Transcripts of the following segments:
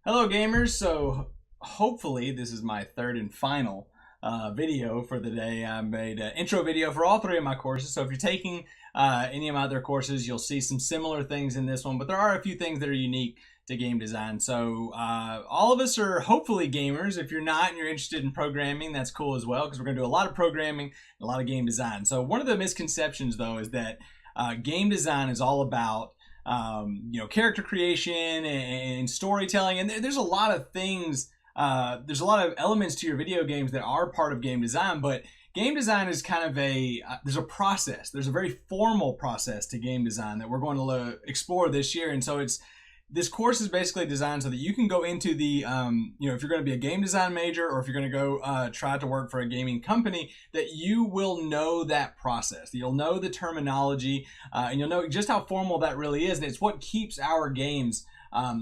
Hello gamers, so hopefully this is my third and final video for the day. I made an intro video for all three of my courses, so if you're taking any of my other courses, you'll see some similar things in this one, but there are a few things that are unique to game design. So all of us are hopefully gamers. If you're not and you're interested in programming, that's cool as well, because we're going to do a lot of programming and a lot of game design. So one of the misconceptions though is that game design is all about character creation and storytelling, and there's a lot of things. There's a lot of elements to your video games that are part of game design, but game design is kind of there's a process. There's a very formal process to game design that we're going to explore this year, and so this course is basically designed so that you can go into the, if you're going to be a game design major or if you're going to go try to work for a gaming company, that you will know that process. You'll know the terminology and you'll know just how formal that really is. And it's what keeps our games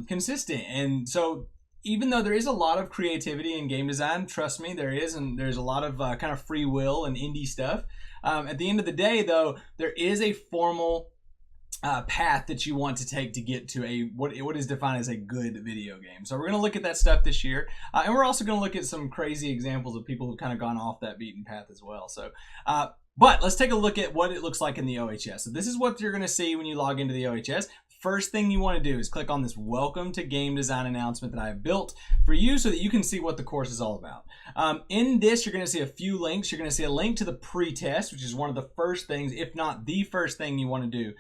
consistent. And so even though there is a lot of creativity in game design, trust me, there is, and there's a lot of kind of free will and indie stuff. At the end of the day, though, there is a formal path that you want to take to get to what is defined as a good video game. So we're going to look at that stuff this year, and we're also going to look at some crazy examples of people who've kind of gone off that beaten path as well. So but let's take a look at what it looks like in the OHS. So this is what you're going to see when you log into the OHS. First thing you want to do is click on this welcome to game design announcement that I have built for you so that you can see what the course is all about. In this, you're going to see a few links. You're going to see a link to the pre-test, which is one of the first things, if not the first thing you want to do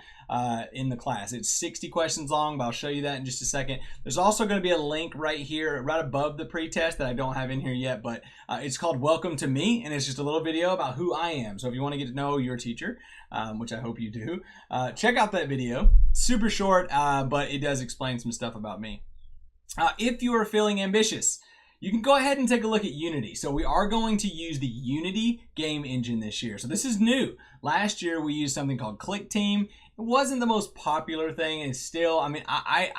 in the class. It's 60 questions long, but I'll show you that in just a second. There's also going to be a link right here, right above the pre-test that I don't have in here yet, but it's called Welcome to Me, and it's just a little video about who I am. So if you want to get to know your teacher, which I hope you do, check out that video. Super short, but it does explain some stuff about me. If you are feeling ambitious, you can go ahead and take a look at Unity. So we are going to use the Unity game engine this year. So this is new. Last year we used something called ClickTeam. It wasn't the most popular thing, and still, I mean, I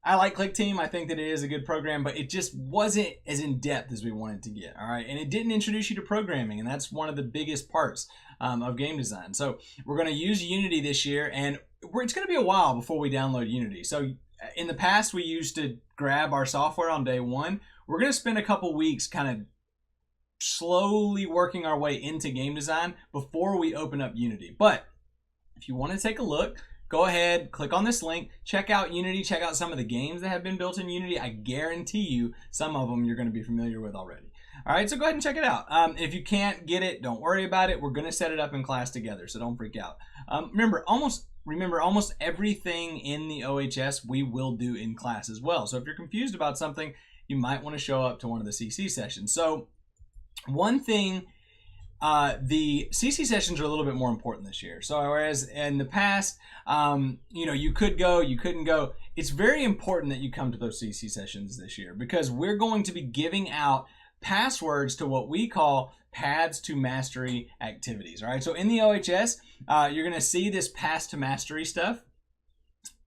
like ClickTeam. I think that it is a good program, but it just wasn't as in-depth as we wanted to get, all right? And it didn't introduce you to programming, and that's one of the biggest parts of game design. So we're going to use Unity this year, and it's going to be a while before we download Unity. So in the past, we used to grab our software on day one. We're going to spend a couple weeks kind of slowly working our way into game design before we open up Unity. But if you want to take a look, go ahead, click on this link, check out Unity, check out some of the games that have been built in Unity. I guarantee you some of them you're going to be familiar with already. All right, so go ahead and check it out. If you can't get it, don't worry about it. We're going to set it up in class together, so don't freak out. Remember, almost everything in the OHS we will do in class as well. So if you're confused about something, you might want to show up to one of the CC sessions. So one thing, the CC sessions are a little bit more important this year. So whereas in the past, you could go, you couldn't go, it's very important that you come to those CC sessions this year, because we're going to be giving out passwords to what we call paths to mastery activities. All right, so in the OHS, you're going to see this paths to mastery stuff.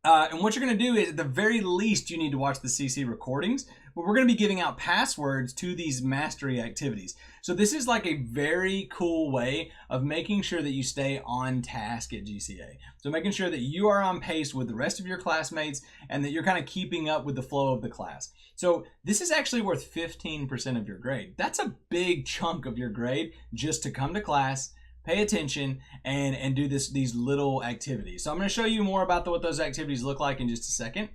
And what you're going to do is, at the very least, you need to watch the CC recordings, but we're going to be giving out passwords to these mastery activities. So this is like a very cool way of making sure that you stay on task at GCA. So making sure that you are on pace with the rest of your classmates and that you're kind of keeping up with the flow of the class. So this is actually worth 15% of your grade. That's a big chunk of your grade just to come to class, pay attention, and do these little activities. So I'm going to show you more about what those activities look like in just a second.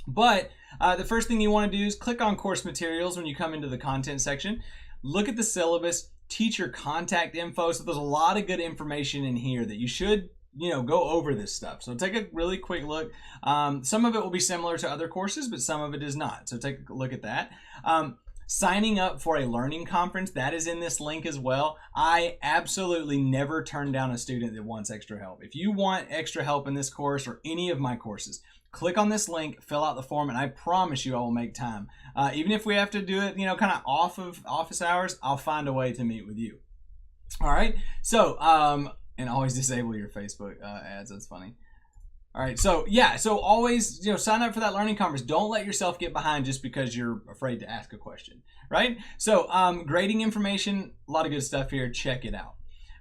But the first thing you want to do is click on course materials when you come into the content section. Look at the syllabus, teacher contact info. So there's a lot of good information in here that you should go over this stuff. So take a really quick look. Some of it will be similar to other courses, but some of it is not. So take a look at that. Signing up for a learning conference, that is in this link as well. I absolutely never turn down a student that wants extra help. If you want extra help in this course or any of my courses, click on this link, fill out the form, and I promise you I will make time. Even if we have to do it, kind of off of office hours, I'll find a way to meet with you. All right, so, and always disable your Facebook ads, that's funny. All right, so yeah, so always sign up for that learning conference. Don't let yourself get behind just because you're afraid to ask a question, right? So grading information, a lot of good stuff here. Check it out.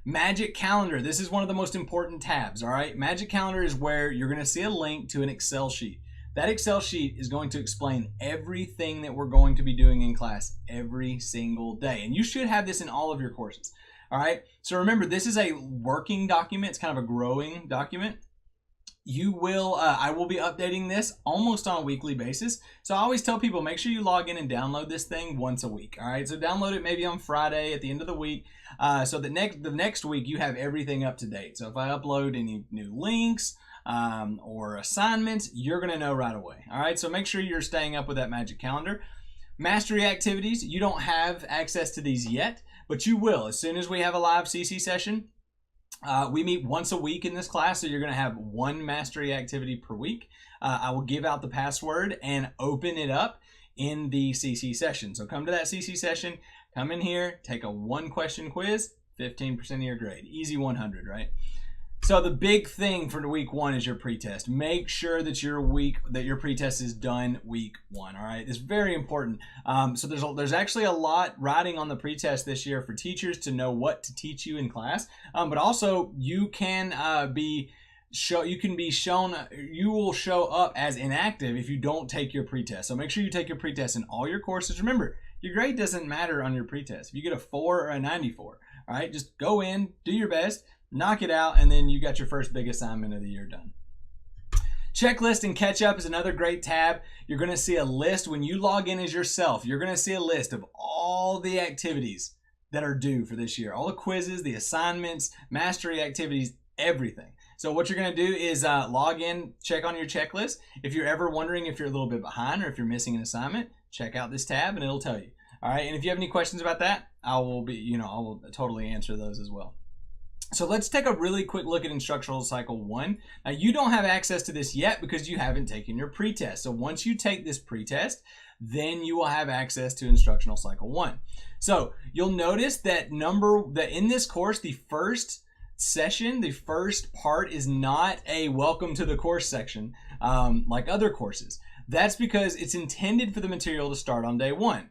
Magic Calendar, this is one of the most important tabs, all right? Magic Calendar is where you're going to see a link to an Excel sheet. That Excel sheet is going to explain everything that we're going to be doing in class every single day. And you should have this in all of your courses. All right. So remember, this is a working document. It's kind of a growing document. I will be updating this almost on a weekly basis. So I always tell people, make sure you log in and download this thing once a week. All right. So download it maybe on Friday at the end of the week. So the next week you have everything up to date. So if I upload any new links, or assignments, you're going to know right away. All right, so make sure you're staying up with that Magic Calendar. Mastery activities, you don't have access to these yet, but you will as soon as we have a live CC session. We meet once a week in this class, so you're going to have one mastery activity per week. I will give out the password and open it up in the CC session. So come to that CC session, come in here, take a 1-question quiz, 15% of your grade. Easy 100, right? So the big thing for week 1 is your pretest. Make sure that your pretest is done week 1. All right, it's very important. So there's actually a lot riding on the pretest this year for teachers to know what to teach you in class. But also you will show up as inactive if you don't take your pretest. So make sure you take your pretest in all your courses. Remember, your grade doesn't matter on your pretest. If you get a 4 or a 94, all right, just go in, do your best, knock it out, and then you got your first big assignment of the year done. Checklist and catch up is another great tab. You're going to see a list when you log in as yourself. You're going to see a list of all the activities that are due for this year. All the quizzes, the assignments, mastery activities, everything. So what you're going to do is log in, check on your checklist. If you're ever wondering if you're a little bit behind or if you're missing an assignment, check out this tab and it'll tell you. All right, and if you have any questions about that, I will totally answer those as well. So let's take a really quick look at Instructional Cycle 1. Now you don't have access to this yet because you haven't taken your pretest. So once you take this pretest, then you will have access to Instructional Cycle 1. So you'll notice that in this course, the first session, the first part is not a welcome to the course section like other courses. That's because it's intended for the material to start on day 1.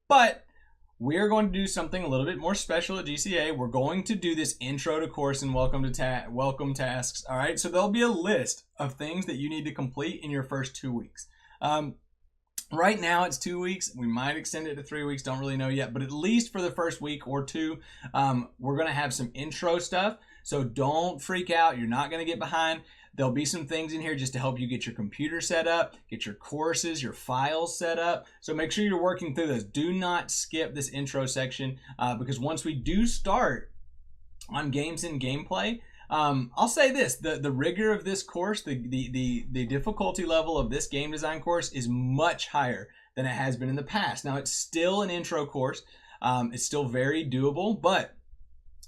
But we're going to do something a little bit more special at GCA. We're going to do this intro to course and welcome tasks. All right, so there'll be a list of things that you need to complete in your first 2 weeks. Right now it's 2 weeks. We might extend it to 3 weeks. Don't really know yet, but at least for the first week or 2, we're going to have some intro stuff. So don't freak out. You're not going to get behind. There'll be some things in here just to help you get your computer set up, get your courses, your files set up. So make sure you're working through those. Do not skip this intro section because once we do start on games and gameplay, I'll say this, the rigor of this course, the difficulty level of this game design course is much higher than it has been in the past. Now it's still an intro course. It's still very doable, but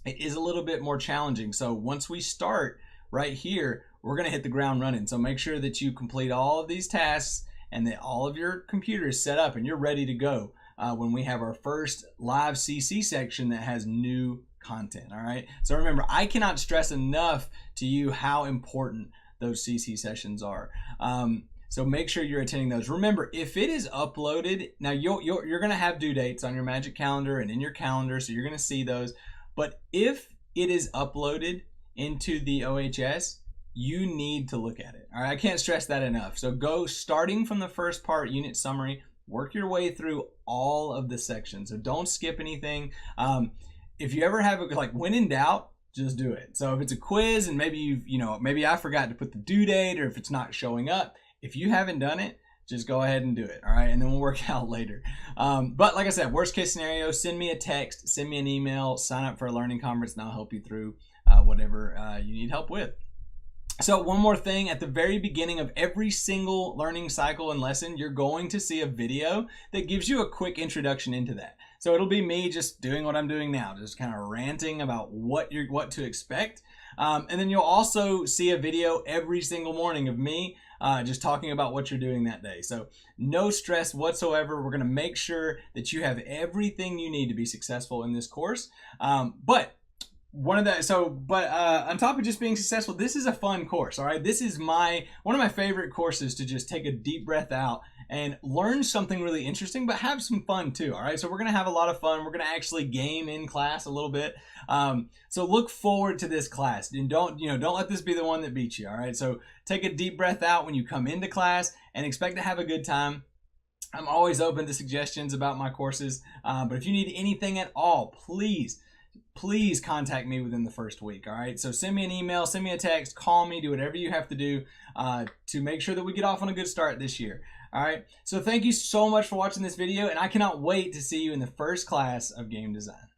it is a little bit more challenging. So once we start right here, we're going to hit the ground running. So make sure that you complete all of these tasks and that all of your computer is set up and you're ready to go when we have our first live CC section that has new content. All right. So remember, I cannot stress enough to you how important those CC sessions are. So make sure you're attending those. Remember, if it is uploaded, now you're going to have due dates on your Magic Calendar and in your calendar, so you're going to see those. But if it is uploaded into the OHS, you need to look at it. All right, I can't stress that enough. So go starting from the first part, unit summary, work your way through all of the sections. So don't skip anything. If you ever have when in doubt, just do it. So if it's a quiz and maybe maybe I forgot to put the due date, or if it's not showing up, if you haven't done it, just go ahead and do it. All right, and then we'll work out later. But like I said, worst case scenario, send me a text, send me an email, sign up for a learning conference, and I'll help you through whatever you need help with. So one more thing, at the very beginning of every single learning cycle and lesson, you're going to see a video that gives you a quick introduction into that. So it'll be me just doing what I'm doing now, just kind of ranting about what to expect. And then you'll also see a video every single morning of me just talking about what you're doing that day. So no stress whatsoever. We're going to make sure that you have everything you need to be successful in this course. But On top of just being successful, this is a fun course. All right, this is one of my favorite courses to just take a deep breath out and learn something really interesting, but have some fun too. All right, so we're gonna have a lot of fun. We're gonna actually game in class a little bit. So look forward to this class, and don't let this be the one that beats you. All right, so take a deep breath out when you come into class and expect to have a good time. I'm always open to suggestions about my courses, but if you need anything at all, please contact me within the first week. All right, so send me an email, send me a text, call me, do whatever you have to do to make sure that we get off on a good start this year. All right, so thank you so much for watching this video, and I cannot wait to see you in the first class of game design.